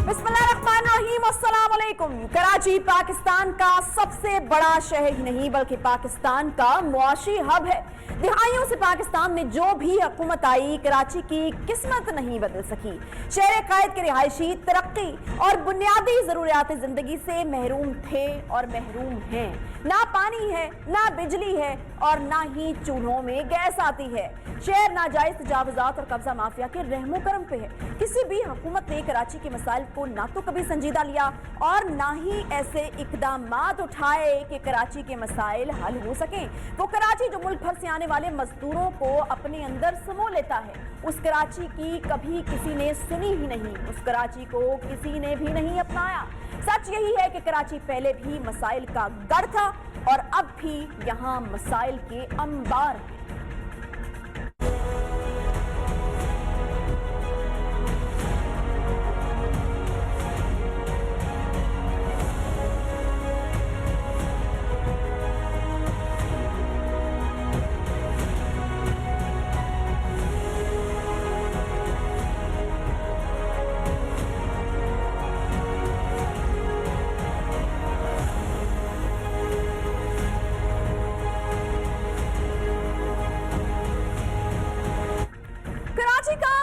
बिस्मिल्लाहिर्रहमानिर्रहीम, अस्सलाम वालेकुम। कराची पाकिस्तान का सबसे बड़ा शहर ही नहीं बल्कि पाकिस्तान का मुआशी हब है। दिहाइयों से पाकिस्तान में जो भी हुकूमत आई, कराची की किस्मत नहीं बदल सकी। शहर कायद के रिहायशी तरक्की और बुनियादी ज़रूरियात ज़िंदगी से महरूम थे और महरूम हैं। ना पानी है, ना बिजली है और ना ही चूल्हों में गैस आती है। शहर नाजायज तजावुज़ात और कब्जा माफिया के रहमो करम पे है। किसी भी हुकूमत ने कराची के मसाइल को ना तो कभी संजीदा लिया और ना ही ऐसे इकदामात उठाए कि कराची के मसाइल हल हो सकें। वो कराची जो मुल्क भर से आने वाले मजदूरों को अपने अंदर समो लेता है, उस कराची की कभी किसी ने सुनी ही नहीं, उस कराची को किसी ने भी नहीं अपनाया। सच यही है कि कराची पहले भी मसाइल का गढ़ था और अब भी यहाँ मसाइल के अंबार हैं।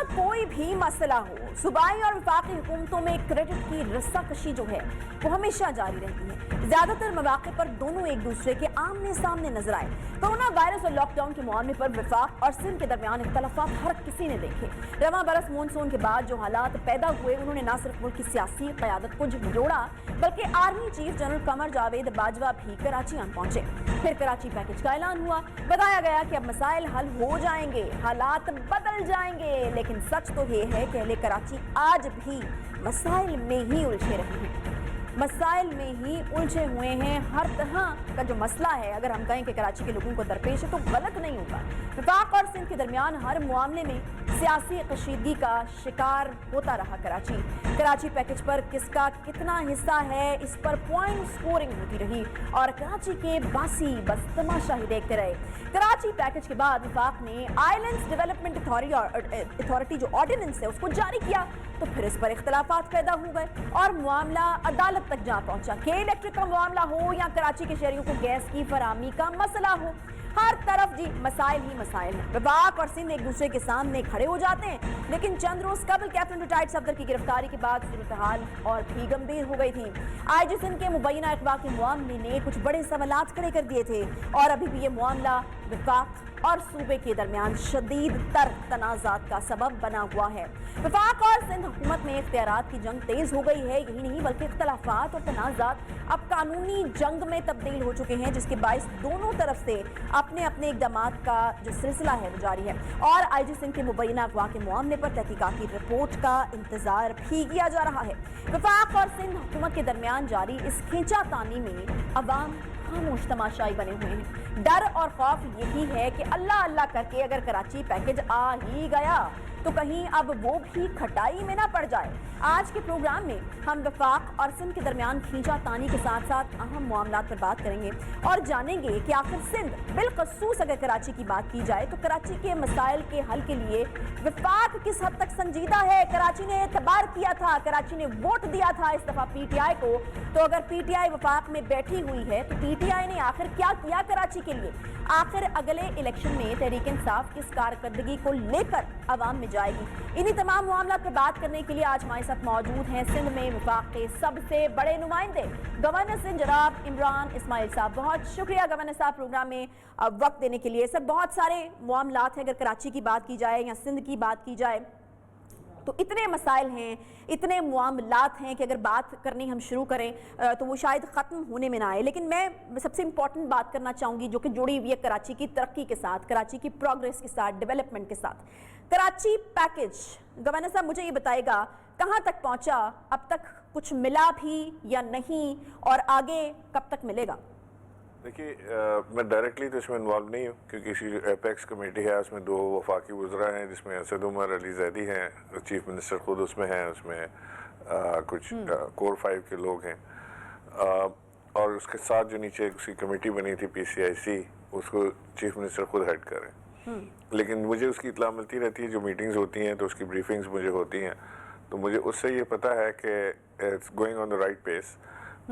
कोई भी मसला हो, सूबाई और वफाकी हुकूमतों में क्रेडिट की रस्साकशी जो है वो हमेशा जारी रहती है। ज्यादातर मौके पर दोनों एक दूसरे के आमने सामने नजर आए। कोरोना वायरस और लॉकडाउन के मामले पर वफाक और सिंध के दरमियान इख्तलाफात हर किसी ने देखे। रवां बरस मानसून के बाद जो हालात पैदा हुए, उन्होंने न सिर्फ मुल्क की सियासी क़यादत को झंझोड़ा बल्कि army chief general Qamar Javed Bajwa भी कराची आन पहुंचे। फिर कराची पैकेज का ऐलान हुआ। बताया गया कि अब मसाइल हल हो जाएंगे, हालात बदल जाएंगे। लेकिन सच तो ये है कि अहले कराची आज भी मसाइल में ही उलझे रहे हैं, मसाइल में ही उलझे हुए हैं। हर तरह का जो मसला है, अगर हम कहें कि कराची के लोगों को दरपेश है तो गलत नहीं होगा। वफाक और सिंध के दरमियान हर मामले में सियासी कशीदगी का शिकार होता रहा कराची। कराची पैकेज पर किसका कितना हिस्सा है, इस पर पॉइंट स्कोरिंग होती रही और कराची के बासी बस तमाशा ही देखते रहे। कराची पैकेज के बाद वफाक ने आइलैंड्स डेवलपमेंट अथॉरिटी जो ऑर्डिनेंस है उसको जारी किया, तो फिर इस पर इख्तलाफात पैदा हो गए और मामला अदालत तक जा पहुंचा कि इलेक्ट्रिक का मामला हो या कराची के शहरियों को गैस की फराहमी का मसला हो। हर तरफ जी मसाइल ही मसाइल हैं। वफाक और सिंध एक दूसरे के सामने खड़े हो जाते हैं, लेकिन चंद रोज कबल कैप्टन रिटायर्ड सफदर की गिरफ्तारी के बाद सूरत हाल और भी गंभीर हो गई थी। आईजी सिंध के मुबैना अगवा के मामले ने कुछ बड़े सवालात खड़े कर दिए थे और अभी भी ये मामला वफाक और सूबे के दरमियान शदीद तर तनाज़ात का सबब बना हुआ है। वफाक और सिंध हुकूमत में इख्तियारात की जंग तेज हो गई है। यही नहीं बल्कि इख्तलाफात और तनाज़ात अब कानूनी जंग में तब्दील हो चुके हैं, जिसके बायस दोनों तरफ से अपने अपने इक़दामात का जो सिलसिला है वो जारी है। और आईजी सिंह के मुबैना अगवा के मामले पर तहकीकाती रिपोर्ट का इंतजार भी किया जा रहा है। वफाक और सिंध हुकूमत के दरमियान जारी इस खींचातानी में अवाम खामोश तमाशाई बने हुए हैं। डर और खौफ यही है कि अल्लाह अल्लाह करके अगर कराची पैकेज आ ही गया तो कहीं अब वो भी खटाई में ना पड़ जाए। आज के प्रोग्राम में हम वफाक और सिंध के दरमियान खींचातानी के साथ साथ अहम मामलात पर बात करेंगे और जानेंगे कि आखिर सिंध बिलखसूस अगर कराची की बात की जाए तो कराची के मसाइल के हल के लिए वफाक किस हद तक संजीदा है। कराची ने एतबार किया था, कराची ने वोट दिया था इस दफा पीटीआई को, तो अगर पीटीआई वफाक में बैठी हुई है तो पीटीआई ने आखिर क्या किया कराची के लिए। आखिर अगले इलेक्शन में तहरीक इंसाफ किस कारकर्दगी को लेकर अवाम में जाएगी। इन्हीं तमाम मामलों पर बात करने के लिए आज हमारे साथ मौजूद हैं सिंध में वफाक के सबसे बड़े नुमाइंदे गवर्नर सिंध जनाब इमरान इस्माइल साहब। बहुत शुक्रिया गवर्नर साहब प्रोग्राम में वक्त देने के लिए। सर, बहुत सारे मामलात हैं, अगर कराची की बात की जाए या सिंध की बात की जाए तो इतने मसाइल हैं, इतने मामलात हैं कि अगर बात करनी हम शुरू करें तो वो शायद ख़त्म होने में ना आए। लेकिन मैं सबसे इम्पॉर्टेंट बात करना चाहूँगी जो कि जुड़ी हुई है कराची की तरक्की के साथ, कराची की प्रोग्रेस के साथ, डेवलपमेंट के साथ। कराची पैकेज, गवर्नर साहब मुझे ये बताएगा कहाँ तक पहुँचा, अब तक कुछ मिला भी या नहीं और आगे कब तक मिलेगा? देखिए, मैं डायरेक्टली तो इसमें इन्वॉल्व नहीं हूँ क्योंकि इसी एपेक्स कमेटी है, उसमें 2 वफाकी वज़रा हैं जिसमें असद उमर अली जैदी हैं, चीफ मिनिस्टर खुद उसमें हैं, उसमें कुछ कोर 5 के लोग हैं और उसके साथ जो नीचे उसकी कमेटी बनी थी PCIC, उसको चीफ मिनिस्टर खुद हेड करें। लेकिन मुझे उसकी इत्तला मिलती रहती है, जो मीटिंग्स होती हैं तो उसकी ब्रीफिंग्स मुझे होती हैं, तो मुझे उससे ये पता है कि it's going on the right pace.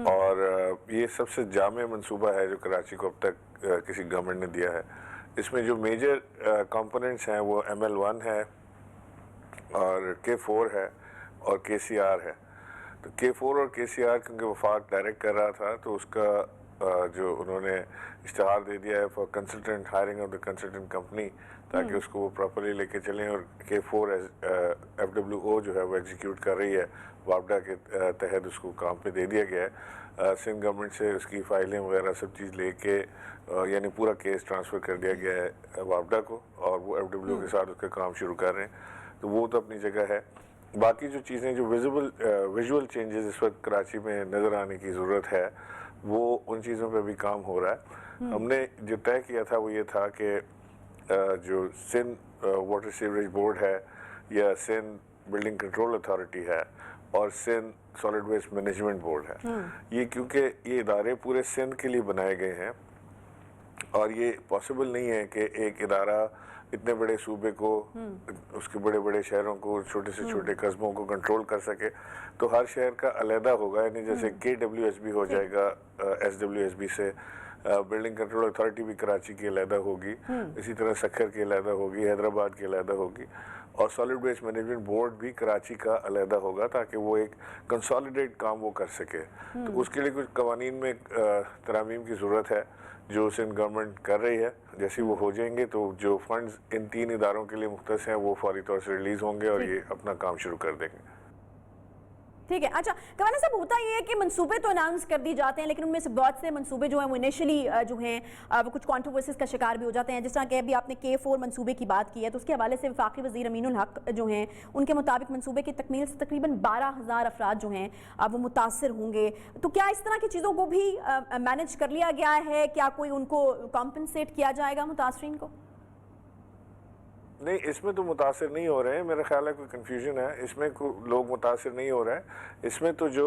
और ये सबसे जामे मंसूबा है जो कराची को अब तक किसी गवर्नमेंट ने दिया है। इसमें जो मेजर कंपोनेंट्स हैं वो ML1 है और K4 है और KCR है। तो K4 और KCR क्योंकि वफाक डायरेक्ट कर रहा था तो उसका जो उन्होंने इश्तहार दे दिया है for consultant hiring of the consultant company, ताकि उसको वो प्रॉपरली लेके चलें। और K4 FWO जो है वो एग्जीक्यूट कर रही है, वापडा के तहत उसको काम पे दे दिया गया है। सिंध गवर्नमेंट से उसकी फाइलें वगैरह सब चीज़ लेके यानी पूरा केस ट्रांसफ़र कर दिया गया है वापडा को, और वो FWO के साथ उसका काम शुरू कर रहे हैं। तो वो तो अपनी जगह है। बाकी जो चीज़ें जो विजुअल चेंजेस इस वक्त कराची में नज़र आने की ज़रूरत है, वो उन चीज़ों पे भी काम हो रहा है। हमने जो तय किया था वो ये था कि जो सिंध वाटर सीवरेज बोर्ड है या सिंध बिल्डिंग कंट्रोल अथॉरिटी है और Sindh solid waste management board है, ये क्योंकि ये इदारे पूरे सिंध के लिए बनाए गए हैं और ये पॉसिबल नहीं है कि एक इदारा इतने बड़े सूबे को, उसके बड़े बड़े शहरों को, छोटे से छोटे कस्बों को कंट्रोल कर सके। तो हर शहर का अलहदा होगा, यानी जैसे KWSB हो जाएगा SWSB से, बिल्डिंग कंट्रोल अथॉरिटी भी कराची की अलहदा होगी, इसी तरह सखर की अलहदा होगी, हैदराबाद की अलहदा होगी, और सॉलिड वेस्ट मैनेजमेंट बोर्ड भी कराची का अलहदा होगा, ताकि वो एक कंसोलिडेट काम वो कर सके। तो उसके लिए कुछ कवानीन में तरामीम की ज़रूरत है जो सिंध गवर्नमेंट कर रही है। जैसे वो हो जाएंगे तो जो फंड्स इन 3 इदारों के लिए मुख्तस हैं वो फौरी तौर से रिलीज़ होंगे और ये अपना काम शुरू कर देंगे। ठीक है। अच्छा कवाना साहब, होता ये है कि मंसूबे तो अनाउंस कर दिए जाते हैं, लेकिन उनमें से बहुत से मंसूबे जो हैं वो इनिशियली जो हैं वो कुछ कंट्रोवर्सीज का शिकार भी हो जाते हैं। जिस तरह कि अभी आपने K4 मंसूबे की बात की है, तो उसके हवाले से वफाकी वज़ीर अमीनुल हक जो हैं उनके मुताबिक मंसूबे की तकमील से तकरीबन 12,000 अफराद जो हैं वो मुतासर होंगे। तो क्या इस तरह की चीज़ों को भी मैनेज कर लिया गया है? क्या कोई उनको कॉम्पनसेट किया जाएगा मुतासरीन को? नहीं, इसमें तो मुतासर नहीं हो रहे हैं, मेरा ख्याल है कोई कन्फ्यूजन है, इसमें लोग मुतासर नहीं हो रहे हैं। इसमें तो जो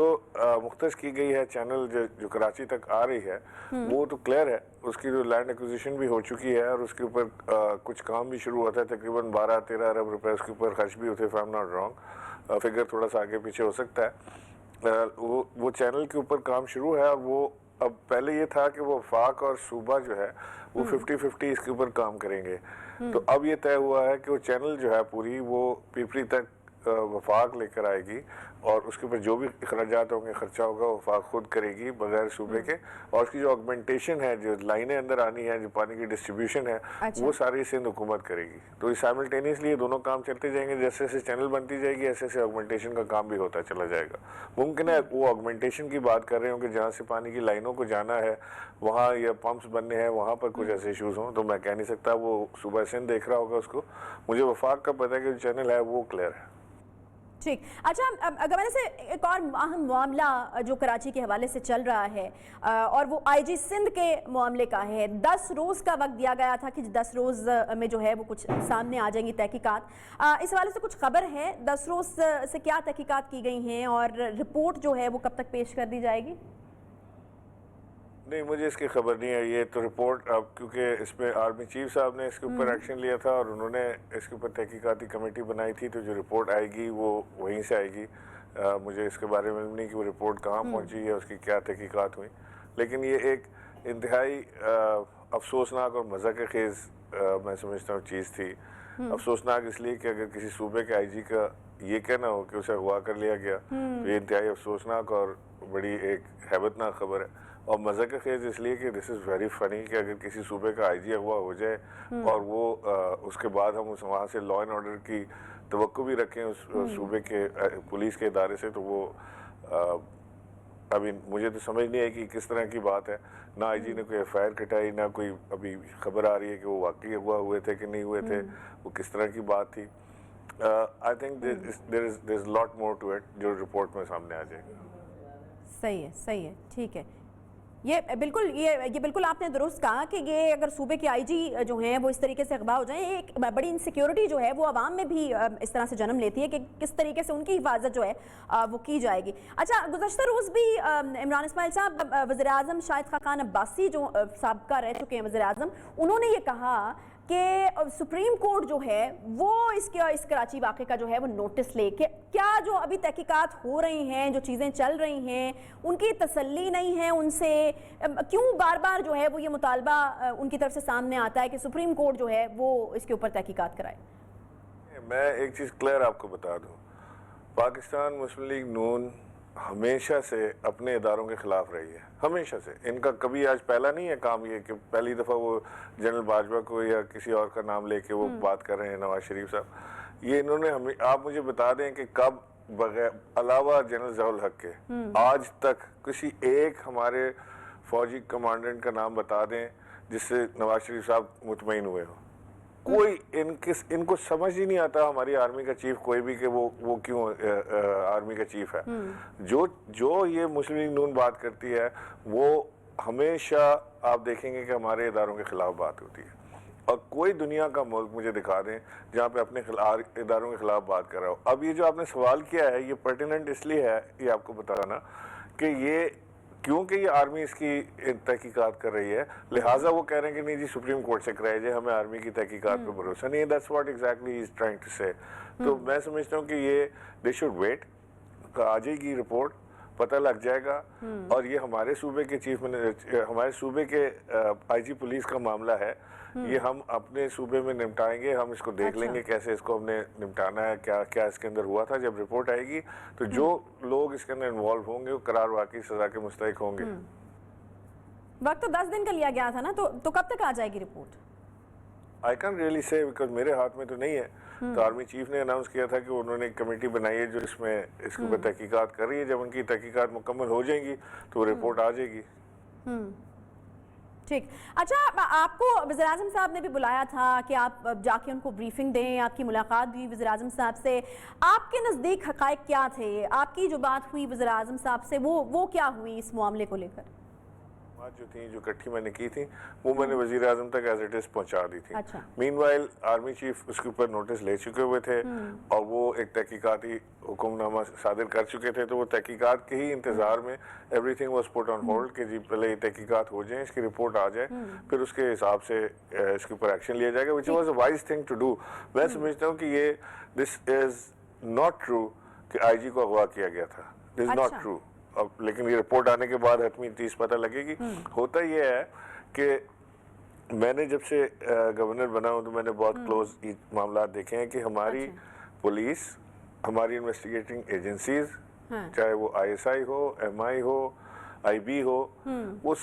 मुख्तस की गई है चैनल जो कराची तक आ रही है वो तो क्लियर है। उसकी जो लैंड एक्विजिशन भी हो चुकी है और उसके ऊपर कुछ काम भी शुरू होता है। तकरीबन 12-13 अरब रुपए उसके ऊपर खर्च भी होते हैं, if I am not wrong, figure थोड़ा सा आगे पीछे हो सकता है। वो चैनल के ऊपर काम शुरू है। और वो अब पहले ये था कि वो वफाक और सूबा जो है वो 50-50 इसके ऊपर काम करेंगे। तो अब ये तय हुआ है कि वो चैनल जो है पूरी वो पीपरी तक वफाक लेकर आएगी और उसके ऊपर जो भी अखराजात होंगे, खर्चा होगा, वफाक खुद करेगी बगैर सूबे के। और उसकी जो ऑगमेंटेशन है, जो लाइनें अंदर आनी है, जो पानी की डिस्ट्रीब्यूशन है, वो सारी सिंध हुकूमत करेगी। तो साइमल्टेनियसली ये दोनों काम चलते जाएंगे। जैसे जैसे चैनल बनती जाएगी ऐसे ऐसे ऑगमेंटेशन का काम भी होता चला जाएगा। मुमकिन है वो ऑगमेंटेशन की बात कर रहे हो कि जहाँ से पानी की लाइनों को जाना है वहाँ या पंप्स बनने हैं, वहाँ पर कुछ ऐसे इशूज़ हों, तो मैं कह नहीं सकता। वो सूबा सिंध देख रहा होगा उसको। मुझे वफाक का पता है कि जो चैनल है वो क्लियर है। ठीक। अच्छा, अगर मैंने से एक और अहम मामला जो कराची के हवाले से चल रहा है और वो IG सिंध के मामले का है। 10 रोज़ का वक्त दिया गया था कि 10 रोज़ में जो है वो कुछ सामने आ जाएंगी तहकीकात। इस हवाले से कुछ खबर है? 10 रोज़ से क्या तहकीकात की गई हैं और रिपोर्ट जो है वो कब तक पेश कर दी जाएगी? नहीं, मुझे इसकी खबर नहीं है। ये तो रिपोर्ट अब क्योंकि इसमें आर्मी चीफ साहब ने इसके ऊपर एक्शन लिया था और उन्होंने इसके ऊपर तहकीकाती कमेटी बनाई थी, तो जो रिपोर्ट आएगी वो वहीं से आएगी। मुझे इसके बारे में नहीं कि वो रिपोर्ट कहाँ पहुँची है, उसकी क्या तहकीकात हुई। लेकिन ये एक इंतहाई अफसोसनाक और मज़ाक खेज़ मैं समझता हूँ चीज़ थी। अफसोसनाक इसलिए कि अगर किसी सूबे के IG का ये कहना हो कि उसे अगवा कर लिया गया, तो ये इंतहाई अफसोसनाक और बड़ी एक हैबतनाक खबर है। और मज़ाक खेज़ इसलिए कि दिस इज़ वेरी फ़नी कि अगर किसी सूबे का IG अगवा हो जाए और वो उसके बाद हम वहाँ से लॉ एंड ऑर्डर की तवक्को भी रखें उस सूबे के पुलिस के इदारे से, तो वो अभी मुझे तो समझ नहीं आई कि किस तरह की बात है। ना IG ने कोई FIR कटाई, ना कोई अभी खबर आ रही है कि वो वाकई अगवा हुए थे कि नहीं हुए थे, वो किस तरह की बात थी। I think there is lot more to it जो रिपोर्ट में सामने आ जाएगा। सही है, ठीक है। ये बिल्कुल आपने दुरुस्त कहा कि ये अगर सूबे के IG जो हैं वो इस तरीके से अगवा हो जाएं, एक बड़ी इनसिक्योरिटी जो है वो आवाम में भी इस तरह से जन्म लेती है कि किस तरीके से उनकी हिफाजत जो है वो की जाएगी। अच्छा, गुज़श्ता रोज़ भी इमरान इस्माइल साहब, वज़ीर आज़म शाहिद खाकान अब्बासी जो साबका रह चुके हैं वज़ीर आज़म, उन्होंने ये कहा کہ سپریم کورٹ جو ہے وہ اس کراچی واقعے کا جو ہے وہ نوٹس لے کے کیا جو ابھی تحقیقات ہو رہی ہیں، جو چیزیں چل رہی ہیں، ان کی تسلی نہیں ہے ان سے؟ کیوں بار بار جو ہے وہ یہ مطالبہ ان کی طرف سے سامنے آتا ہے کہ سپریم کورٹ جو ہے وہ اس کے اوپر تحقیقات کرائے؟ میں ایک چیز کلیئر آپ کو بتا دوں، پاکستان مسلم لیگ نون ہمیشہ سے اپنے اداروں کے خلاف رہی ہے، ہمیشہ سے۔ ان کا کبھی آج پہلا نہیں ہے کام یہ کہ پہلی دفعہ وہ جنرل باجوہ کو یا کسی اور کا نام لے کے وہ بات کر رہے ہیں نواز شریف صاحب۔ یہ انہوں نے آپ مجھے بتا دیں کہ کب بغیر علاوہ جنرل ضیاء الحق کے آج تک کسی ایک ہمارے فوجی کمانڈنٹ کا نام بتا دیں جس سے نواز شریف صاحب مطمئن ہوئے ہوں؟ کوئی ان کو سمجھ ہی نہیں آتا ہماری آرمی کا چیف کوئی بھی کہ وہ کیوں آرمی کا چیف ہے۔ جو یہ مسلم لیگ نون بات کرتی ہے وہ ہمیشہ آپ دیکھیں گے کہ ہمارے اداروں کے خلاف بات ہوتی ہے، اور کوئی دنیا کا ملک مجھے دکھا دیں جہاں پہ اپنے اداروں کے خلاف بات کر رہا ہو۔ اب یہ جو آپ نے سوال کیا ہے یہ پرٹیننٹ اس لیے ہے، یہ آپ کو بتانا کہ یہ کیونکہ یہ آرمی اس کی تحقیقات کر رہی ہے، لہٰذا وہ کہہ رہے ہیں کہ نہیں جی سپریم کورٹ سے کرائی جائے، ہمیں آرمی کی تحقیقات پہ بھروسہ نہیں ہے۔ That's what exactly he is trying to say۔ تو میں سمجھتا ہوں کہ یہ they should wait، آ جائے گی رپورٹ، پتہ لگ جائے گا، اور یہ ہمارے صوبے کے ہمارے صوبے کے آئی جی پولیس کا معاملہ ہے، یہ ہم اپنے صوبے میں نمٹائیں گے، ہم اس کو دیکھ لیں گے کیسے اس کو ہم نے نمٹانا ہے، کیا اس کے اندر ہوا تھا۔ جب رپورٹ آئے گی تو جو لوگ اس کے اندر انوالو ہوں گے وہ قرار واقعی سزا کے مستحق ہوں گے۔ وقت تو 10 دن کا لیا گیا تھا نا، تو کب تک آ جائے گی رپورٹ؟ آئی کین ریئلی سے بیکاز میرے ہاتھ میں تو نہیں ہے۔ تو آرمی چیف نے اناؤنس کیا تھا کہ انہوں نے ایک کمیٹی بنائی ہے جو اس میں اس کے اوپر تحقیقات کر رہی ہے، جب ان کی تحقیقات مکمل ہو جائیں گی تو وہ رپورٹ آ جائے گی۔ ٹھیک، اچھا آپ کو وزیراعظم صاحب نے بھی بلایا تھا کہ آپ جا کے ان کو بریفنگ دیں، آپ کی ملاقات بھی وزیراعظم صاحب سے، آپ کے نزدیک حقائق کیا تھے؟ آپ کی جو بات ہوئی وزیراعظم صاحب سے وہ کیا ہوئی اس معاملے کو لے کر؟ جو تھیں جو اکٹھی میں نے کی تھی وہ میں نے وزیر اعظم تک ایز اٹ از پہنچا دی تھی۔ اچھا۔ مین وائل آرمی چیف اس کے اوپر نوٹس لے چکے ہوئے تھے اور وہ ایک تحقیقاتی حکم نامہ صادر کر چکے تھے، تو وہ تحقیقات کے ہی انتظار میں every thing was put on hold کہ جی پہلے یہ تحقیقات ہو جائیں، اس کی رپورٹ آ جائے، پھر اس کے حساب سے اس کے اوپر ایکشن لیا جائے گا، which was a wise thing to do. میں سمجھتا ہوں کہ یہ دس از ناٹ ٹرو کہ آئی جی کو اغوا کیا گیا تھا، دس از ناٹ ٹرو۔ اب لیکن یہ رپورٹ آنے کے بعد حتمی چیز پتہ لگے گی۔ ہوتا یہ ہے کہ میں نے جب سے گورنر بنا ہوں تو میں نے بہت کلوز معاملات دیکھے ہیں کہ ہماری پولیس، ہماری انویسٹیگیٹنگ ایجنسیز، چاہے وہ آئی ایس آئی ہو، ایم آئی ہو، آئی بی ہو، وہ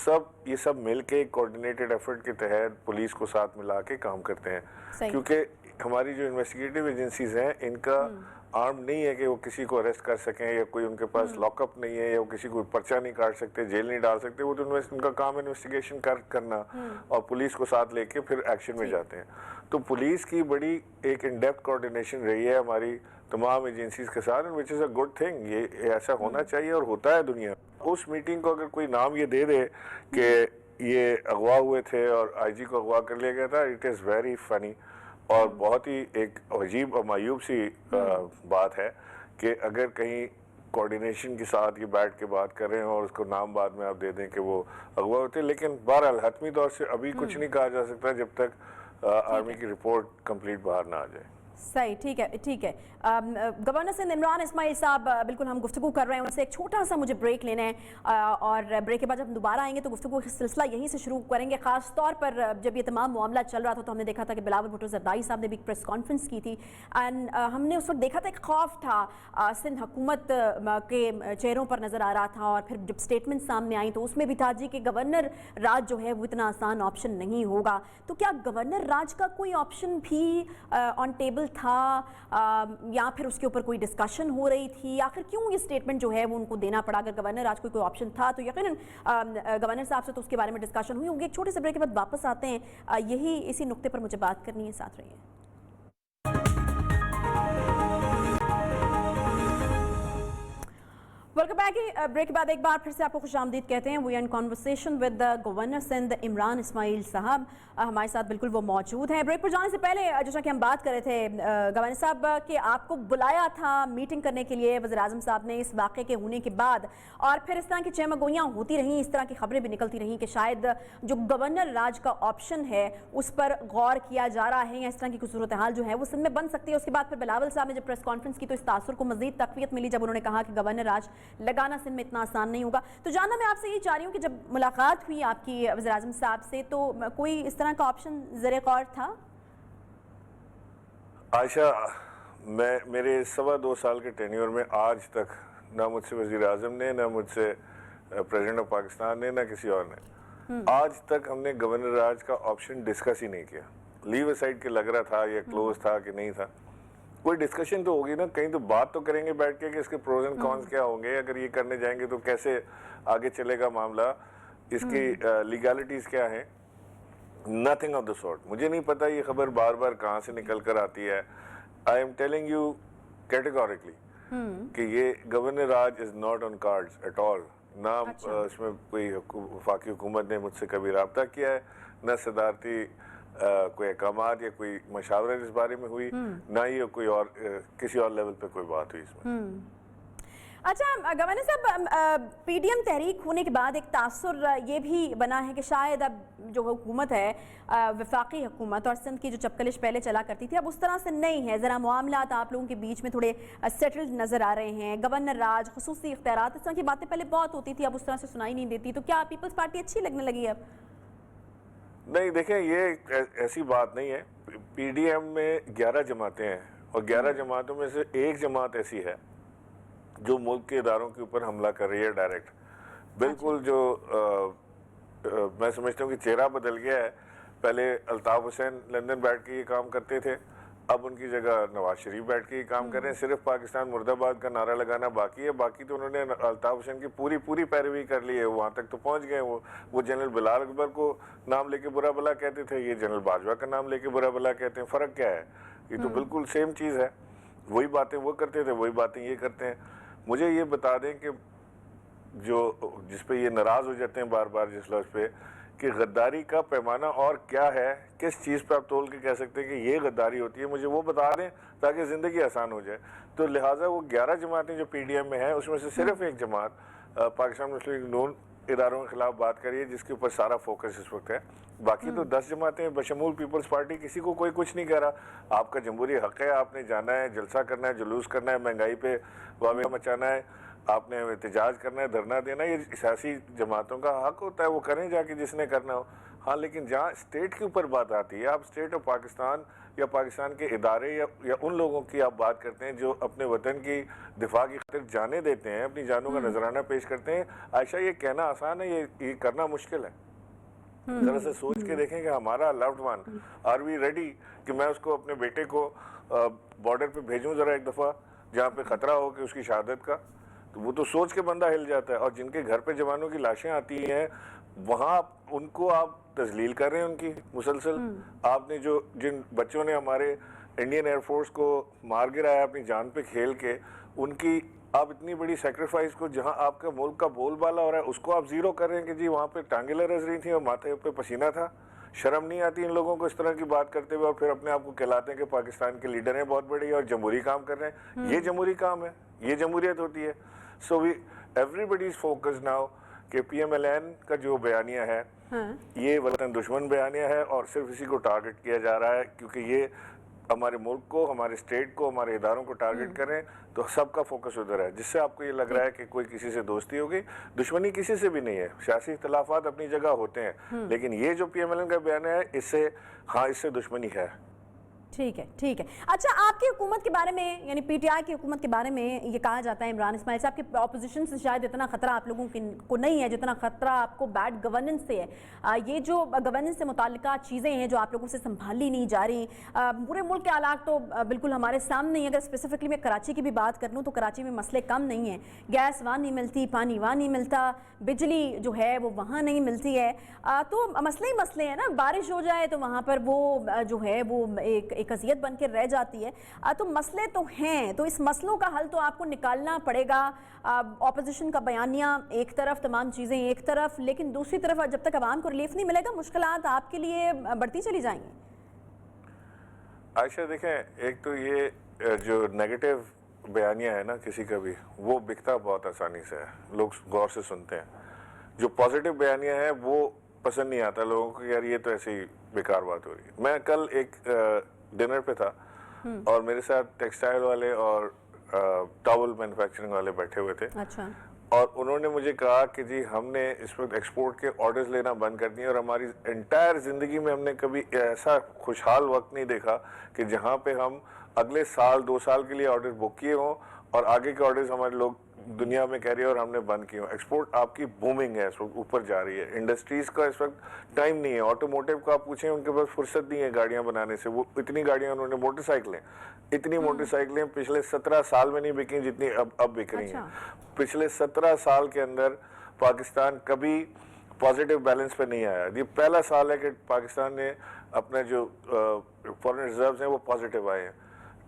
یہ سب مل کے کوآرڈینیٹڈ ایفرٹ کے تحت پولیس کو ساتھ ملا کے کام کرتے ہیں، کیونکہ ہماری جو انویسٹیگیٹو ایجنسیز ہیں ان کا آرم نہیں ہے کہ وہ کسی کو اریسٹ کر سکیں، یا کوئی ان کے پاس لاک اپ نہیں ہے، یا وہ کسی کو پرچہ نہیں کاٹ سکتے، جیل نہیں ڈال سکتے، وہ تو ان کا کام انویسٹیگیشن کرنا اور پولیس کو ساتھ لے کے پھر ایکشن میں جاتے ہیں۔ تو پولیس کی بڑی ایک ان ڈیپتھ کوآرڈینیشن رہی ہے ہماری تمام ایجنسیز کے ساتھ، وچ از اے گڈ تھنگ، یہ ایسا ہونا چاہیے اور ہوتا ہے دنیا۔ اس میٹنگ کو اگر کوئی نام یہ دے دے کہ یہ اغوا ہوئے تھے اور آئی جی کو اغوا کر لیا گیا تھا، اٹ از ویری فنی، اور بہت ہی ایک عجیب اور معیوب سی بات ہے کہ اگر کہیں کوآرڈینیشن کے ساتھ یہ بیٹھ کے بات کر رہے ہیں اور اس کو نام بعد میں آپ دے دیں کہ وہ اغوا ہوتے ہیں۔ لیکن بہرحال حتمی طور سے ابھی کچھ نہیں کہا جا سکتا جب تک آرمی کی رپورٹ کمپلیٹ باہر نہ آ جائے۔ صحیح، ٹھیک ہے۔ گورنر سندھ عمران اسماعیل صاحب بالکل ہم گفتگو کر رہے ہیں ان سے، ایک چھوٹا سا مجھے بریک لینا ہے، اور بریک کے بعد جب ہم دوبارہ آئیں گے تو گفتگو کا سلسلہ یہیں سے شروع کریں گے۔ خاص طور پر جب یہ تمام معاملہ چل رہا تھا تو ہم نے دیکھا تھا کہ بلاول بھٹو زرداری صاحب نے بھی ایک پریس کانفرنس کی تھی، اینڈ ہم نے اس وقت دیکھا تھا ایک خوف تھا سندھ حکومت کے چہروں پر نظر آ رہا تھا، اور پھر جب اسٹیٹمنٹ سامنے آئی تو اس میں بھی تھا جی کہ گورنر راج جو ہے وہ اتنا آسان آپشن نہیں ہوگا۔ تو کیا گورنر راج کا کوئی آپشن بھی آن ٹیبل تھا، یا پھر اس کے اوپر کوئی ڈسکشن ہو رہی تھی؟ آخر کیوں یہ سٹیٹمنٹ جو ہے وہ ان کو دینا پڑا؟ اگر گورنر آج کوئی آپشن تھا تو یقیناً گورنر صاحب سے تو اس کے بارے میں ڈسکشن ہوئی ہوگی۔ ایک چھوٹے سے بریک کے بعد واپس آتے ہیں، اسی نقطے پر مجھے بات کرنی ہے، ساتھ رہیے۔ Welcome back. ब्रेक के बाद एक बार फिर से आपको खुशामदीद कहते हैं। We are in conversation with the governor Sindh Imran Ismail sahab, हमारे साथ बिल्कुल वो मौजूद हैं। ब्रेक पर जाने से पहले जैसा कि हम बात कर रहे थे गवर्नर साहब कि आपको बुलाया था मीटिंग करने के लिए वज़ीर आज़म साहब ने इस वाक़े के होने के बाद, और फिर इस तरह की चहमगोइयाँ होती रहीं, इस तरह की खबरें भी निकलती रहीं कि शायद जो गवर्नर राज का ऑप्शन है उस पर गौर किया जा रहा है या इस तरह की कुछ सूरत हाल जो है वो सिंध में बन सकती है। उसके बाद फिर बिलावल साहब ने जब प्रेस कॉन्फ्रेंस की तो इस तासुर को मज़ीद तक़वियत मिली जब उन्होंने कहा कि गवर्नर राज लगाना सिंध में इतना आसान नहीं होगा। तो जानना मैं आपसे ये चाह रही हूँ कि जब मुलाकात हुई आपकी वज़ीर आज़म साहब से तो कोई इस तरह का ऑप्शन ज़रे गौर था? आयशा, मैं मेरे 2.25 साल के टेन्योर में आज तक ना मुझसे वज़ीर आज़म ने, ना मुझसे प्रेसिडेंट ऑफ पाकिस्तान ने, ना किसी और ने आज तक हमने गवर्नर राज का ऑप्शन डिस्कस ही नहीं किया। लीव असाइड के लग रहा था या क्लोज था कि नहीं था, कोई डिस्कशन तो होगी ना, कहीं तो बात तो करेंगे बैठ के कि इसके प्रोज एंड कॉन्स क्या होंगे, अगर ये करने जाएंगे तो कैसे आगे चलेगा मामला, इसकी लीगैलिटीज़ क्या हैं। Nothing of the sort. मुझे नहीं पता ये खबर बार बार कहाँ से निकल कर आती है। I am telling you categorically कि ये governor Raj is not on cards at all. ना इसमें कोई वफाकी हुकूमत ने मुझसे कभी रब्ता किया है, न सदारती कोई अहकामात या कोई मशावरत इस बारे में हुई, ना ही कोई और किसी और लेवल पे कोई बात हुई इसमें। अच्छा गवर्नर साहब, पीडीएम तहरीक होने के बाद एक तासुर ये भी बना है कि शायद अब जो हुकूमत है वफाकी हुकूमत और सिंध की जो चपकलिश पहले चला करती थी अब उस तरह से नहीं है, ज़रा मामलात आप लोगों के बीच में थोड़े सेटल्ड नज़र आ रहे हैं। गवर्नर राज, खुसूसी इख्तियारात, इस तरह की बातें पहले बहुत होती थी, अब उस तरह से सुनाई नहीं देती। तो क्या पीपल्स पार्टी अच्छी लगने लगी अब? नहीं, देखें, ये ऐसी बात नहीं है। पीडीएम में 11 जमातें हैं और 11 जमातों में से एक जमात ऐसी है जो मुल्क के इदारों के ऊपर हमला कर रही है डायरेक्ट। बिल्कुल जो मैं समझता हूँ कि चेहरा बदल गया है। पहले अल्ताफ हुसैन लंदन बैठ के ये काम करते थे, अब उनकी जगह नवाज शरीफ बैठ के ये काम कर रहे हैं। सिर्फ पाकिस्तान मुर्दाबाद का नारा लगाना बाकी है, बाकी तो उन्होंने अल्ताफ हुसैन की पूरी पैरवी कर ली है, वहाँ तक तो पहुँच गए। वो जनरल बिलाल अकबर को नाम लेके बुरा भला कहते थे, ये जनरल बाजवा का नाम लेके बुरा भला कहते हैं। फ़र्क क्या है? ये तो बिल्कुल सेम चीज़ है। वही बातें वो करते थे, वही बातें ये करते हैं। मुझे ये बता दें कि जिस पे ये नाराज़ हो जाते हैं बार बार जिस लफ्ज़ पे, कि गद्दारी का पैमाना और क्या है, किस चीज़ पे आप तोल के कह सकते हैं कि ये गद्दारी होती है, मुझे वो बता दें ताकि ज़िंदगी आसान हो जाए। तो लिहाजा वो 11 जमातें जो पीडीएम में हैं उसमें से सिर्फ एक जमात पाकिस्तान मुस्लिम लीग नून इदारों के खिलाफ बात करिए जिसके ऊपर सारा फोकस इस वक्त है। बाकी तो 10 जमातें बशमूल पीपल्स पार्टी, किसी को कोई कुछ नहीं कह रहा। आपका जमहूरी हक़ है, आपने जाना है, जलसा करना है, जुलूस करना है, महंगाई पे वावे मचाना है, आपने एहतजाज करना है, धरना देना, ये सियासी जमातों का हक होता है, वो करें जाके जिसने करना हो। हाँ, लेकिन जहाँ स्टेट के ऊपर बात आती है, आप स्टेट ऑफ पाकिस्तान या पाकिस्तान के इदारे या उन लोगों की आप बात करते हैं जो अपने वतन की दिफा की खातिर जाने देते हैं, अपनी जानों का नजराना पेश करते हैं। आयशा, ये कहना आसान है, ये करना मुश्किल है। जरा से सोच के देखें कि हमारा loved one, are we ready कि मैं उसको अपने बेटे को बॉर्डर पे भेजूं जरा एक दफ़ा जहाँ पे ख़तरा हो कि उसकी शहादत का, तो वो तो सोच के बंदा हिल जाता है। और जिनके घर पे जवानों की लाशें आती हैं वहाँ उनको आप तजलील कर रहे हैं उनकी मुसलसल। आपने जिन बच्चों ने हमारे इंडियन एयरफोर्स को मार गिराया अपनी जान पे खेल के, उनकी आप इतनी बड़ी सेक्रीफाइस को, जहां आपके मुल्क का बोलबाला हो रहा है, उसको आप जीरो कर रहे हैं कि जी वहाँ पे टांगे लरज रही थी और माथे पे पसीना था। शर्म नहीं आती इन लोगों को इस तरह की बात करते हुए, और फिर अपने आप को कहलाते हैं कि पाकिस्तान के लीडर हैं बहुत बड़े और जमहूरी काम कर रहे हैं। ये जमहूरी काम है, ये जमहूरियत होती है। So we everybody is focus now कि PMLN का जो बयानिया है ये वतन दुश्मन बयानिया है और सिर्फ इसी को टारगेट किया जा रहा है, क्योंकि ये हमारे मुल्क को, हमारे स्टेट को, हमारे इदारों को टारगेट करें तो सबका फोकस उधर है, जिससे आपको ये लग रहा है कि कोई किसी से दोस्ती होगी। दुश्मनी किसी से भी नहीं है, सियासी इख्तलाफात अपनी जगह होते हैं, लेकिन ये जो PMLN का बयान है इससे दुश्मनी है। ठीक है, ठीक है। अच्छा, आपकी हुकूमत के बारे में, यानी PTI की हुकूमत के बारे में ये कहा जाता है इमरान इस्माइल साहब की अपोजिशन से शायद इतना खतरा आप लोगों को नहीं है जितना खतरा आपको बैड गवर्नेंस से है। ये जो गवर्नेंस से मुताल्लिका चीज़ें हैं जो आप लोगों से संभाली नहीं जा रही, पूरे मुल्क के हालात तो बिल्कुल हमारे सामने ही। अगर स्पेसिफिकली मैं कराची की भी बात कर लूँ तो कराची में मसले कम नहीं हैं, गैस वहाँ नहीं मिलती, पानी वहाँ नहीं मिलता, बिजली जो है वो वहाँ नहीं मिलती है। तो मसले ही मसले हैं ना। बारिश हो जाए तो वहाँ पर वो जो है वो एक ایک अज़ियत बन के रह जाती है। तो मसले तो हैं, तो इस मसलों का हल तो आपको निकालना पड़ेगा। ऑपोजिशन का बयानिया एक तरफ, तमाम चीज़ें एक तरफ, लेकिन दूसरी तरफ जब तक आवाम को रिलीफ नहीं मिलेगा मुश्किलात आपके लिए बढ़ती चली जाएंगी। आयशा देखें, एक तो ये जो नेगेटिव बयानिया है ना किसी का भी, वो बिकता बहुत आसानी से है, लोग गौर से सुनते हैं। जो पॉजिटिव बयानिया है वो पसंद नहीं आता लोगों को, यार ये तो ऐसे ही बेकार बात हो रही है। मैं कल एक डिनर पे था और मेरे साथ टेक्सटाइल वाले और टॉवल मैन्युफैक्चरिंग वाले बैठे हुए थे। अच्छा। और उन्होंने मुझे कहा कि जी हमने इस वक्त एक्सपोर्ट के ऑर्डर्स लेना बंद कर दिए और हमारी एंटायर ज़िंदगी में हमने कभी ऐसा खुशहाल वक्त नहीं देखा कि जहाँ पे हम अगले साल 2 साल के लिए ऑर्डर बुक किए हों और आगे के ऑर्डर्स हमारे लोग दुनिया में कह रही है और हमने बंद किए हों। एक्सपोर्ट आपकी बूमिंग है, इस वक्त ऊपर जा रही है। इंडस्ट्रीज़ का इस वक्त टाइम नहीं है। ऑटोमोटिव का आप पूछें, उनके पास फुर्सत नहीं है गाड़ियाँ बनाने से। वो इतनी गाड़ियाँ उन्होंने, मोटरसाइकिलें, इतनी मोटरसाइकिलें पिछले 17 साल में नहीं बिकी जितनी अब बिक रही हैं। पिछले 17 साल के अंदर पाकिस्तान कभी पॉजिटिव बैलेंस पे नहीं आया। ये पहला साल है कि पाकिस्तान ने अपने जो फॉरेन रिजर्व्स हैं वो पॉजिटिव आए हैं।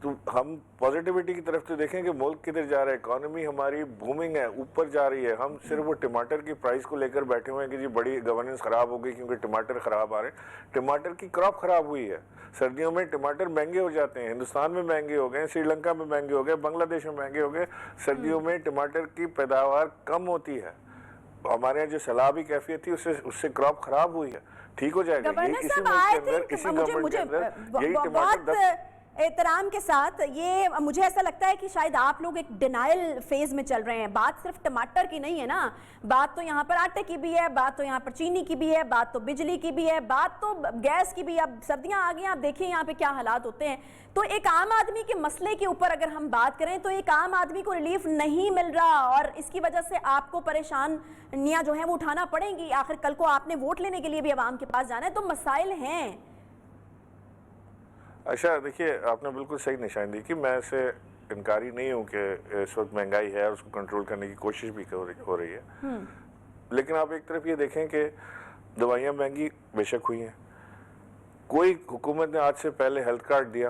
तो हम पॉजिटिविटी की तरफ तो देखें कि मुल्क किधर जा रहा है। इकॉनमी हमारी बूमिंग है, ऊपर जा रही है। हम सिर्फ वो टमाटर की प्राइस को लेकर बैठे हुए हैं कि जी बड़ी गवर्नेंस ख़राब हो गई क्योंकि टमाटर ख़राब आ रहे हैं। टमाटर की क्रॉप ख़राब हुई है। सर्दियों में टमाटर महंगे हो जाते हैं। हिंदुस्तान में महंगे हो गए, श्रीलंका में महंगे हो गए, बांग्लादेश में महंगे हो गए। सर्दियों में टमाटर की पैदावार कम होती है। हमारे यहाँ जो सैलाबी कैफियत थी उससे क्रॉप ख़राब हुई है। ठीक हो जाएगा। इसी गवर्नमेंट के अंदर यही टमाटर एहतराम के साथ, ये मुझे ऐसा लगता है कि शायद आप लोग एक डिनाइल फेज में चल रहे हैं। बात सिर्फ टमाटर की नहीं है ना, बात तो यहाँ पर आटे की भी है, बात तो यहाँ पर चीनी की भी है, बात तो बिजली की भी है, बात तो गैस की भी। अब सर्दियाँ आ गई, आप देखिए यहाँ पे क्या हालात होते हैं। तो एक आम आदमी के मसले के ऊपर अगर हम बात करें तो एक आम आदमी को रिलीफ नहीं मिल रहा और इसकी वजह से आपको परेशानियाँ जो हैं वो उठाना पड़ेंगी। आखिर कल को आपने वोट लेने के लिए भी आवाम के पास जाना है, तो मसाइल हैं। अच्छा देखिए, आपने बिल्कुल सही निशान दी कि मैं इससे इनकारी नहीं हूँ कि इस वक्त महंगाई है और उसको कंट्रोल करने की कोशिश भी हो रही है। लेकिन आप एक तरफ ये देखें कि दवाइयाँ महंगी बेशक हुई हैं। कोई हुकूमत ने आज से पहले हेल्थ कार्ड दिया,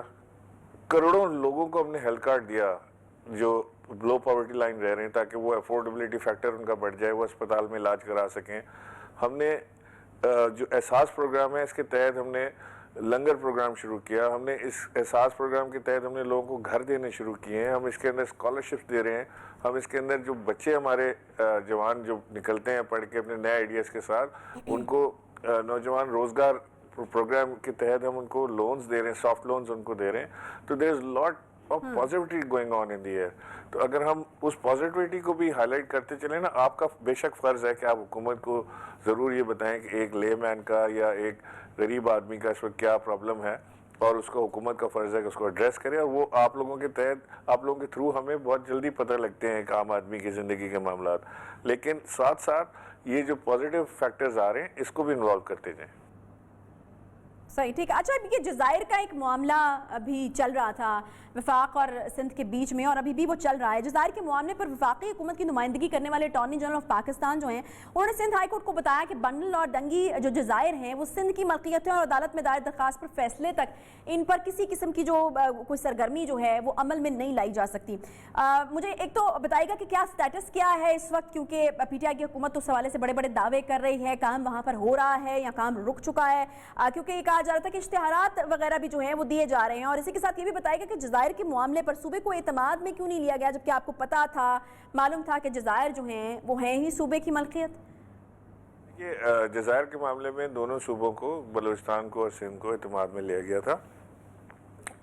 करोड़ों लोगों को हमने हेल्थ कार्ड दिया जो लो पॉवर्टी लाइन रह रहे हैं, ताकि वो अफोर्डेबिलिटी फैक्टर उनका बढ़ जाए, वो अस्पताल में इलाज करा सकें। हमने जो एहसास प्रोग्राम है इसके तहत हमने लंगर प्रोग्राम शुरू किया। हमने इस एहसास प्रोग्राम के तहत हमने लोगों को घर देने शुरू किए हैं। हम इसके अंदर स्कॉलरशिप्स दे रहे हैं। हम इसके अंदर जो बच्चे हमारे जवान जो निकलते हैं पढ़ के अपने नए आइडियाज़ के साथ, उनको नौजवान रोज़गार प्रोग्राम के तहत हम उनको लोन्स दे रहे हैं, सॉफ्ट लोन्स उनको दे रहे हैं। तो there is lot of positivity going on in the air. तो अगर हम उस पॉजिटिविटी को भी हाईलाइट करते चले ना, आपका बेशक फ़र्ज़ है कि आप हुकूमत को ज़रूर ये बताएं कि एक लेमैन का या एक गरीब आदमी का इस वक्त क्या प्रॉब्लम है और उसको हुकूमत का फ़र्ज़ है कि उसको एड्रेस करे। और वो आप लोगों के तहत, आप लोगों के थ्रू हमें बहुत जल्दी पता लगते हैं एक आम आदमी की ज़िंदगी के मामलात। लेकिन साथ साथ ये जो पॉजिटिव फैक्टर्स आ रहे हैं इसको भी इन्वॉल्व करते जाएँ। सही, ठीक है। अच्छा, ये जज़ायर का एक मामला अभी चल रहा था वफाक और सिंध के बीच में, और अभी भी वो चल रहा है। जज़ायर के मामले पर वफाकी हुकूमत की नुमाइंदगी करने वाले अटॉर्नी जनरल ऑफ पाकिस्तान जो हैं, उन्होंने सिंध हाई कोर्ट को बताया कि बंडल और डंगी जो जज़ायर हैं वो सिंध की मलकियत है और अदालत में दायर दरख्वास्त पर फैसले तक इन पर किसी किस्म की जो कोई सरगर्मी जो है वो अमल में नहीं लाई जा सकती। मुझे एक तो बताइएगा कि क्या स्टेटस क्या है इस वक्त, क्योंकि PTI की हुकूमत तो उस हवाले से बड़े बड़े दावे कर रही है, काम वहाँ पर हो रहा है या काम रुक चुका है, क्योंकि ये कहा जा रहा था कि इश्तिहारात वगैरह भी जो हैं वो दिए जा रहे हैं। और इसी के साथ ये भी बताएगा कि जज़ायर के मामले पर सूबे को एतमाद में क्यों नहीं लिया गया, जबकि आपको पता था, मालूम था कि जज़ायर जो हैं वो हैं ही सूबे की मलकियत। ये जज़ायर के मामले में दोनों सूबों को, बलूचिस्तान को और सिंध को एतमाद में लिया गया था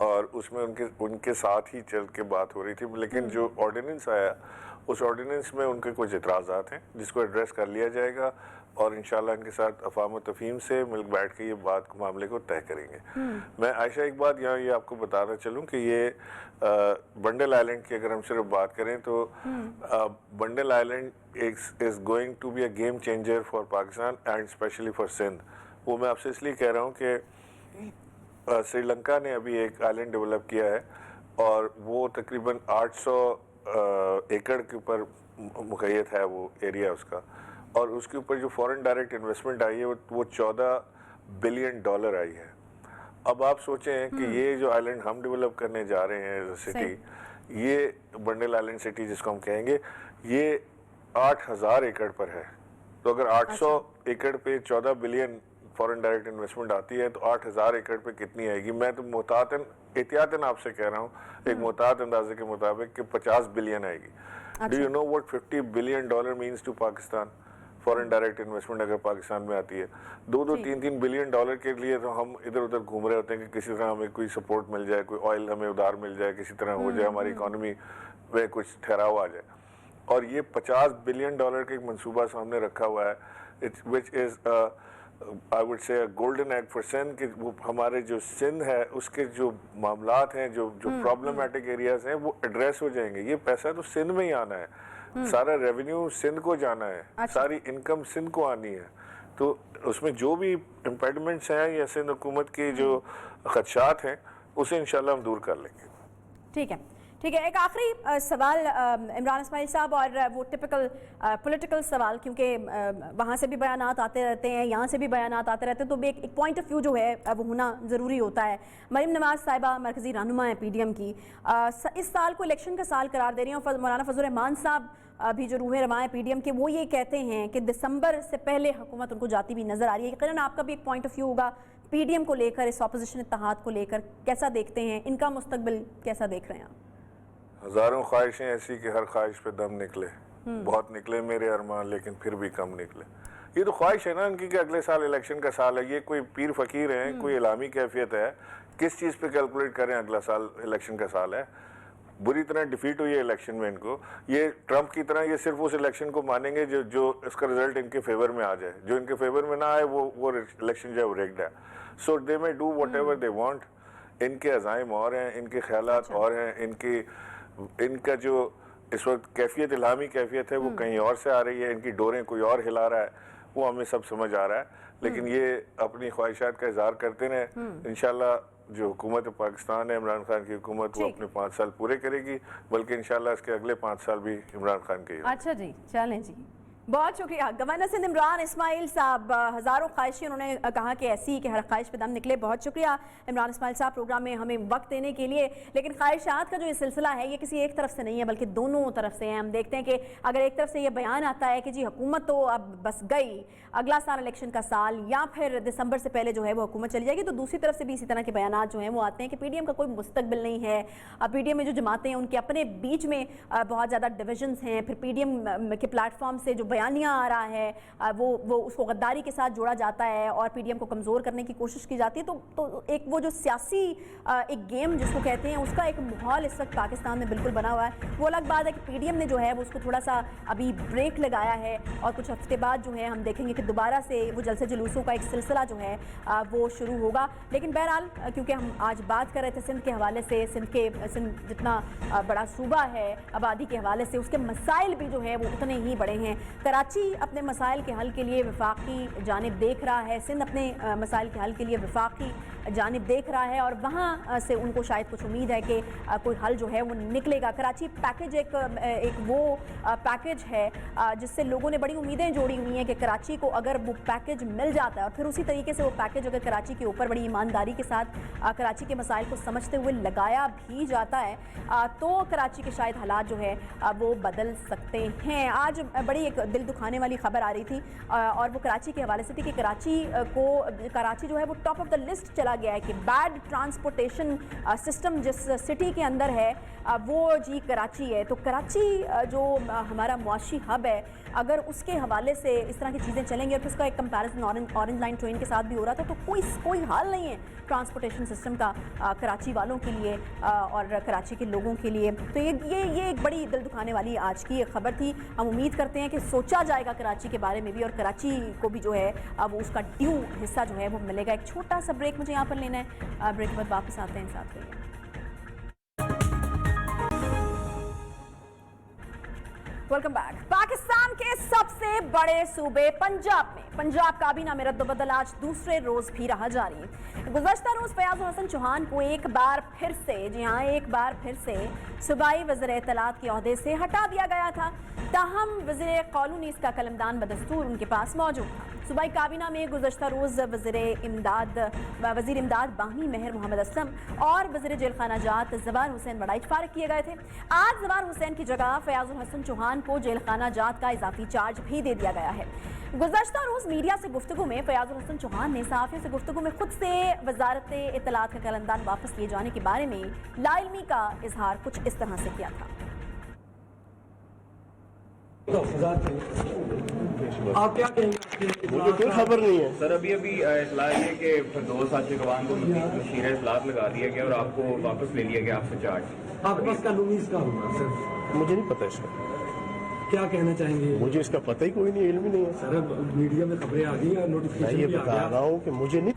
और उसमें उनके साथ ही चल के बात हो रही थी। लेकिन जो ऑर्डिनेंस आया उस ऑर्डिनेंस में उनके कुछ एतराज़ात हैं जिसको एड्रेस कर लिया जाएगा और इंशाल्लाह इनके साथ अफ़ाम तफ़हीम से मिल बैठ के ये बात मामले को तय करेंगे। मैं आयशा एक बात यहाँ ये आपको बताना चलूँ कि ये बंडल आइलैंड की अगर हम सिर्फ बात करें तो Bundal Island is going to be a game changer for Pakistan and specially for Sindh. वो मैं आपसे इसलिए कह रहा हूँ कि श्रीलंका ने अभी एक आइलैंड डेवलप किया है और वो तकरीबन 800 एकड़ के ऊपर मुक़य्यद है वो एरिया उसका, और उसके ऊपर जो फॉरेन डायरेक्ट इन्वेस्टमेंट आई है वो $14 बिलियन आई है। اب آپ سوچیں کہ یہ جو آئلینڈ ہم ڈیولپ کرنے جا رہے ہیں ایز اے سٹی، یہ بنڈل آئلینڈ سٹی جس کو ہم کہیں گے، یہ 8000 ایکڑ پر ہے. تو اگر 800 ایکڑ پہ 14 بلین فورن ڈائریکٹ انویسٹمنٹ آتی ہے تو 8000 ایکڑ پہ کتنی آئے گی؟ میں تو احتیاطاً آپ سے کہہ رہا ہوں، ایک محتاط اندازے کے مطابق کہ 50 بلین آئے گی. Do you know what $50 billion means to Pakistan? Foreign direct investment اگر پاکستان میں آتی ہے 2-3 بلین ڈالر کے لیے تو ہم ادھر ادھر گھوم رہے ہوتے ہیں کہ کسی طرح ہمیں کوئی سپورٹ مل جائے، کوئی آئل ہمیں ادھار مل جائے، کسی طرح ہو جائے، ہماری اکانومی میں کچھ ٹھہراؤ آ جائے. اور یہ 50 بلین ڈالر کا ایک منصوبہ سامنے رکھا ہوا ہے which is I would say a golden egg for Sindh, کہ ہمارے جو سندھ ہے اس کے جو معاملات ہیں، جو پرابلمٹک ایریاز ہیں وہ ایڈریس ہو جائیں گے. یہ پیسہ تو سندھ میں ہی آنا ہے، سارا ریونیو سندھ کو جانا ہے، ساری انکم سندھ کو آنی ہے. تو اس میں جو بھی امپیڈمنٹس ہیں یا سندھ حکومت کی جو خدشات ہیں اسے انشاءاللہ ہم دور کر لیں گے. ٹھیک ہے. ایک آخری سوال عمران اسماعیل صاحب، اور وہ ٹپیکل پولیٹیکل سوال، کیونکہ وہاں سے بھی بیانات آتے رہتے ہیں، یہاں سے بھی بیانات آتے رہتے ہیں، تو ایک پوائنٹ آف ویو جو ہے وہ ہونا ضروری ہوتا ہے. مریم نواز صاحبہ مرکزی رہنما ہیں PDM کی، اس سال کو الیکشن کا سال قرار دے رہی ہیں، اور مولانا فضل الرحمان صاحب بھی جو روح رواں ہیں PDM کے، وہ یہ کہتے ہیں کہ دسمبر سے پہلے حکومت ان کو جاتی بھی نظر آ رہی ہے. یقیناً آپ کا بھی ایک پوائنٹ آف ویو ہوگا PDM کو لے کر، اس اپوزیشن اتحاد کو لے کر کیسا دیکھتے ہیں، ان کا مستقبل کیسا دیکھ رہے ہیں آپ؟ ہزاروں خواہشیں ایسی کہ ہر خواہش پہ دم نکلے. بہت نکلے میرے ارمان لیکن پھر بھی کم نکلے. یہ تو خواہش ہے نا ان کی کہ اگلے سال الیکشن کا سال ہے. یہ کوئی پیر فقیر ہیں، کوئی اعلامی کیفیت ہے؟ کس چیز پہ کیلکولیٹ کریں اگلا سال الیکشن کا سال ہے؟ بری طرح ڈیفیٹ ہوئی ہے الیکشن میں ان کو. یہ ٹرمپ کی طرح یہ صرف اس الیکشن کو مانیں گے جو اس کا رزلٹ ان کے فیور میں آ جائے. جو ان کے فیور میں نہ آئے وہ الیکشن جو ہے وہ ریگڈ ہے. So they may do whatever they want. ان کے عزائم اور ہیں، ان کے خیالات اور ہیں، ان کا جو اس وقت کیفیت، الہامی کیفیت ہے وہ کہیں اور سے آ رہی ہے. ان کی ڈوریں کوئی اور ہلا رہا ہے، وہ ہمیں سب سمجھ آ رہا ہے. لیکن یہ اپنی خواہشات کا اظہار کرتے رہیں. انشاءاللہ جو حکومت پاکستان ہے، عمران خان کی حکومت، وہ اپنے 5 سال پورے کرے گی، بلکہ انشاءاللہ اس کے اگلے 5 سال بھی عمران خان کے ہی. اچھا جی، چلیں جی، بہت شکریہ. گورنر سندھ عمران اسماعیل صاحب، ہزاروں خواہشیں انہوں نے کہا کہ ایسی کہ ہر خواہش پہ دم نکلے. بہت شکریہ عمران اسماعیل صاحب پروگرام میں ہمیں وقت دینے کے لیے. لیکن خواہشات کا جو یہ سلسلہ ہے یہ کسی ایک طرف سے نہیں ہے بلکہ دونوں طرف سے ہیں. ہم دیکھتے ہیں کہ اگر ایک طرف سے یہ بیان آتا ہے کہ جی حکومت تو اب بس گئی، اگلا سال الیکشن کا سال، یا پھر دسمبر سے پہلے جو ہے وہ حکومت چلی جائے گی، تو دوسری طرف سے بھی اسی طرح کے بیانات جو ہیں وہ آتے ہیں کہ PDM کا کوئی مستقبل نہیں ہے. PDM میں جو جماعتیں ہیں ان کے اپنے بیچ میں بہت زیادہ ڈویژنز ہیں. پھر PDM کے پلیٹ فارم سے جو بیانیہ آ رہا ہے وہ اس کو غداری کے ساتھ جوڑا جاتا ہے اور PDM کو کمزور کرنے کی کوشش کی جاتی ہے. تو ایک وہ جو سیاسی ایک گیم جس کو کہتے ہیں، اس کا ایک ماحول اس وقت پاکستان میں بالکل بنا ہوا ہے. وہ الگ بات ہے کہ PDM نے جو ہے وہ اس کو تھوڑا سا ابھی بریک لگایا ہے، اور کچھ ہفتے بعد جو ہے ہم دیکھیں گے کہ دوبارہ سے وہ جلسے جلوسوں کا ایک سلسلہ جو ہے وہ شروع ہوگا. لیکن بہرحال کیونکہ ہم آج بات کر رہے تھے سندھ کے حوالے سے، سندھ جتنا بڑا صوبہ ہے آبادی کے حوالے سے، اس کے مسائل بھی جو ہے وہ اتنے ہی بڑے ہیں. کراچی اپنے مسائل کے حل کے لیے وفاقی جانب دیکھ رہا ہے، سندھ اپنے مسائل کے حل کے لیے وفاقی جانب دیکھ رہا ہے، اور وہاں سے ان کو شاید کچھ امید ہے کہ کوئی حل جو ہے وہ نکلے گا. کراچی پیکیج ایک وہ پیکیج ہے جس سے لوگوں نے بڑی امیدیں جوڑی ہوئی ہیں کہ کراچی کو اگر وہ پیکیج مل جاتا ہے، اور پھر اسی طریقے سے وہ پیکیج اگر کراچی کے اوپر بڑی ایمانداری کے ساتھ کراچی کے مسائل کو سمجھتے ہوئے لگایا بھی جاتا ہے، تو کراچی کے شاید حالات جو ہے وہ بدل سکتے ہیں. آج بڑی ایک دل دکھانے والی خبر آ رہی تھی، اور وہ کراچی کے حوالے سے تھی کہ کراچی جو ہے وہ ٹاپ آف دا لسٹ چلا گیا ہے کہ بیڈ ٹرانسپورٹیشن سسٹم جس سٹی کے اندر ہے وہ جی کراچی ہے. تو کراچی جو ہمارا معاشی ہب ہے، اگر اس کے حوالے سے اس طرح کی چیزیں چلیں گی، اور پھر اس کا ایک کمپیریزن اورنج لائن ٹرین کے ساتھ بھی ہو رہا تھا، تو کوئی حال نہیں ہے ٹرانسپورٹیشن سسٹم کا کراچی والوں کے لیے اور کراچی کے لوگوں کے لیے. تو یہ ایک بڑی دل دکھانے والی آج کی ایک خبر تھی. ہم امید کرتے ہیں کہ سوچا جائے گا کراچی کے بارے میں بھی، اور کراچی کو بھی جو ہے وہ اس کا ڈیو حصہ جو ہے وہ ملے گا. ایک چھوٹا سا بریک مجھے یہاں پر لینا ہے، بریک کے بعد واپس آتے ہیں ساتھ رہیے. Welcome back. پاکستان کے سب سے بڑے صوبے پنجاب کابینہ میں رد و بدل آج دوسرے روز بھی رہا جاری. گزشتہ روز فیاض الحسن چوہان کو ایک بار پھر سے صوبائی وزیر اطلاعات کے عہدے سے ہٹا دیا گیا تھا. تاہم وزیر قانونی اس کا قلمدان بدستور ان کے پاس موجود تھا. सूबाई काबीना में गुज़श्ता रोज़ वज़ीर इमदाद बाहमी मेहर मोहम्मद असलम और वज़ीर जेल खाना जात ज़बार हुसैन बड़ाइच फारिग किए गए थे। आज ज़बार हुसैन की जगह फयाजुल हसन चौहान को जेल खाना जात का इजाफी चार्ज भी दे दिया गया है। गुज़श्ता रोज़ मीडिया से गुफ्तगू में फयाजुल हसन चौहान ने सहाफ़ियों से गुफ्तगू में खुद से वजारत इत्तलात का कलमदान वापस लिए जाने के बारे में लाइलमी का इजहार कुछ इस तरह से किया था। आप क्या कहेंगे? मुझे कोई खबर नहीं है सर। अभी इतला है कि फिरदौस आशिक अवान को मशीर इतलात लगा दिया गया और आपको वापस ले लिया गया आपसे चार्ज। आपके पास कानूनी इसका होगा सर? मुझे नहीं पता इसका, क्या कहना चाहेंगे? मुझे इसका पता ही कोई नहीं, इल्म ही नहीं है सर मीडिया में खबरें आ गई हैं, मैं नोटिफिकेशन ये भी आ बता गया। रहा हूँ कि मुझे नहीं।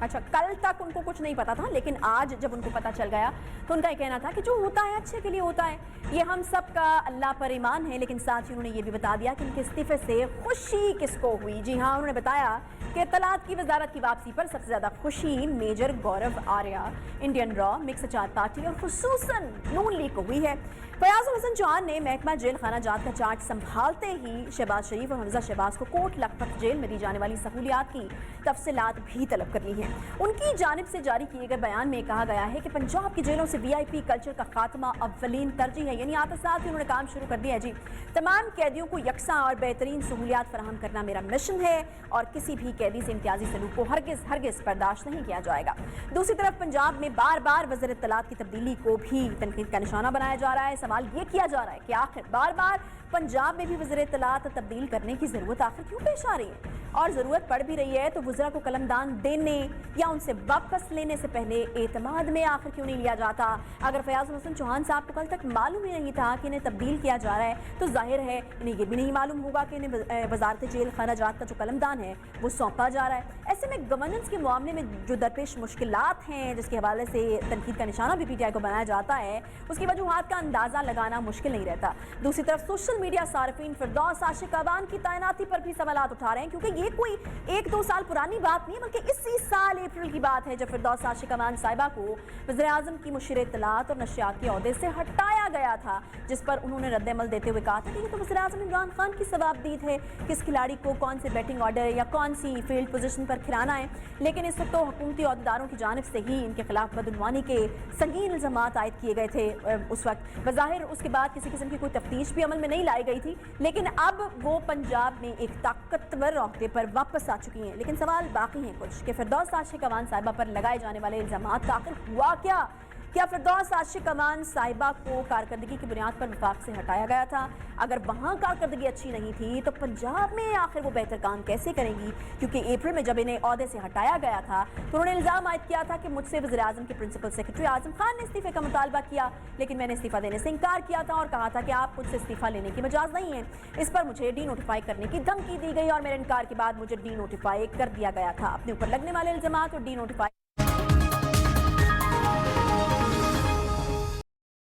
अच्छा, कल तक उनको कुछ नहीं पता था, लेकिन आज जब उनको पता चल गया तो उनका ये कहना था कि जो होता है अच्छे के लिए होता है, ये हम सब का अल्लाह पर ईमान है। लेकिन साथ ही उन्होंने ये भी बता दिया कि उनके इस्तीफे से खुशी किसको हुई। जी हाँ, उन्होंने बताया कि इत्तलात की वजारत की वापसी पर सबसे ज़्यादा खुशी मेजर गौरव आर्या, इंडियन रॉ, मिक्स अचार पार्टी और खुसूसन नून लीग को हुई है। फयाजुल हसन चौहान ने महकमा जेल खाना जात का चार्ज संभालते ही शहबाज शरीफ और हमजा शहबाज को कोट लखपत जेल में दी जाने वाली सहूलियात की तफसीलात भी तलब कर ली हैं। उनकी जानिब से जारी किए गए बयान में कहा गया है कि पंजाब की जेलों से VIP कल्चर का खात्मा अव्वलीन तरजीह है। यानी आते साथ ही उन्होंने काम शुरू कर दिया है। जी, तमाम कैदियों को यकसा और बेहतरीन सहूलियात फराहम करना मेरा मिशन है और किसी भी कैदी से इम्तियाजी सलूक को हरगिज़ बर्दाश्त नहीं किया जाएगा। दूसरी तरफ पंजाब में बार बार वज़ीर इत्तलात की तब्दीली को भी तनकीद का निशाना बनाया जा रहा है। सवाल ये किया जा रहा है कि आखिर बार बार पंजाब में भी वज़ीर इत्तलात तब्दील करने की ज़रूरत आखिर क्यों पेश आ रही है, और ज़रूरत पड़ भी रही है तो वज़रा को कलमदान देने या उनसे वापस लेने से पहले एतमाद में आखिर क्यों नहीं लिया जाता। अगर फयाजुल हसन चौहान साहब को कल तक मालूम ही नहीं था कि इन्हें तब्दील किया जा रहा है तो जाहिर है इन्हें ये भी नहीं मालूम होगा कि इन्हें वजारत जेल खाना जात का जो कलमदान है वो सौंपा जा रहा है। ऐसे में गवर्नेंस के मामले में जो दरपेश मुश्किलात हैं, जिसके हवाले से तनकीद का निशाना भी PTI को बनाया जाता है, उसकी वजूहात का अंदाज़ा लगाना मुश्किल नहीं रहता। दूसरी तरफ सोशल मीडिया सार्फिन फिरदौस आशिक अवान की तैनाती पर भी सवालात उठा रहे हैं, क्योंकि ये कोई 1-2 साल पुरानी बात नहीं है, बल्कि इसी साल अप्रैल की बात है जब फिरदौस आशिक अवान साहिबा को वज़ीर आज़म की मुशीर इत्तलात और नशियात के ओहदे से हटाया गया था, जिस पर उन्होंने रद्द-ए-अमल देते हुए कहा था कि ये तो वज़ीर आज़म इमरान खान की सवाबदीद है, किस खिलाड़ी को कौन से बैटिंग ऑर्डर या कौन सी फील्ड पोजीशन पर खिलाना है। लेकिन इस वक्त तो हुकूमती अहदेदारों की जानिब से ही इनके खिलाफ बदउनवानी के संगीन इल्ज़ामात आयद किए गए थे उस वक्त। बज़ाहिर उसके बाद किसी किस्म की कोई तफ्तीश भी अमल में नहीं लाई गई थी, लेकिन अब वो पंजाब में एक ताकतवर ओहदे पर वापस आ चुकी हैं। लेकिन सवाल बाकी हैं कुछ कि फिरदौस आशिक अवान साहिबा पर लगाए जाने वाले इल्ज़ामात का आखिर हुआ क्या फिरदौस आशिक अवान साहिबा को कारकर्दगी की बुनियाद पर वफाक से हटाया गया था? अगर वहाँ कारकर्दगी अच्छी नहीं थी तो पंजाब में आखिर वो बेहतर काम कैसे करेंगी? क्योंकि अप्रैल में जब इन्हें ओहदे से हटाया गया था तो उन्होंने इल्ज़ाम आयद किया था कि मुझसे वज़ीर आज़म के प्रिंसिपल सेक्रेटरी आज़म खान ने इस्तीफे का मुतालबा किया, लेकिन मैंने इस्तीफा देने से इनकार किया था और कहा था कि आप मुझसे इस्तीफा लेने की मजाज नहीं है। इस पर मुझे डी-नोटिफाई करने की धमकी दी गई और मेरे इनकार के बाद मुझे डी-नोटिफाई कर दिया गया था। अपने ऊपर लगने वाले इल्ज़ामात और डी-नोटिफाई